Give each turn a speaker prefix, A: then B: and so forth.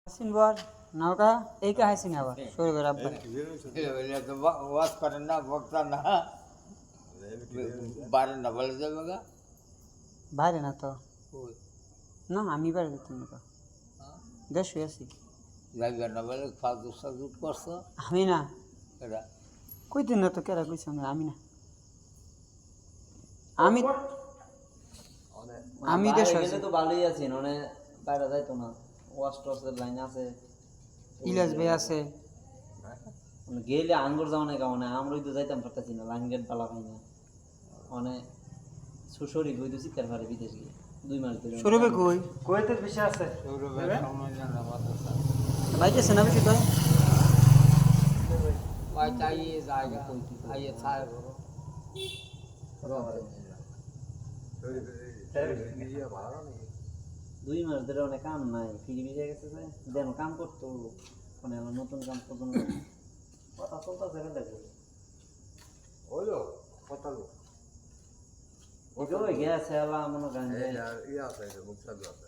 A: হাসিন বল নৌকা এই কা হাসিন আবার শুরু করে আব্বা
B: এটা তো ওয়াজ করেন না বক্তা না বারেন না বলে যাবে গা
A: বাইরে না তো
B: ওই
A: না আমি বাইরে যেতাম না তো দেশ হয়ে আছি
B: যাইবে না বলে ফালতু সাজুট করছো
A: আমি না
B: এটা
A: কই দিন না তো কেরা কইছ আমি না আমি আমি দেশ
C: গেলে তো ভালোই আছি মানে বাইরে যাইতো না ওয়াশ টসের লাইন আছে
A: ইলাস ভাই আছে
C: মানে গেলে আঙ্গুর যাওয়া নাই কেমন আমরাই তো যাইতাম পারতেছি না লাইন গেট পালা পাই না মানে সুসরি গই তো শিকার পারে বিদেশ গিয়ে 2 মাস ধরে
A: সৌরভে কই
D: কুয়েতের বেশি আছে
B: সৌরভের সময় জানা মাথা
A: বাইকে আছে না বেশি তো
B: ভাই চাইয়ে জায়গা আইয়ে ছায় করো
C: দুই মাস ধরে অনেক কাম নাই ফিরি ভিজে গেছে যে যেন কাম করতো মানে আমার নতুন কাম করতো না কথা চলতেছে না দেখো
D: হলো কত লোক
C: ওই গেছে আলা মনে করেন যে
D: ইয়া আছে মুখসাদ আছে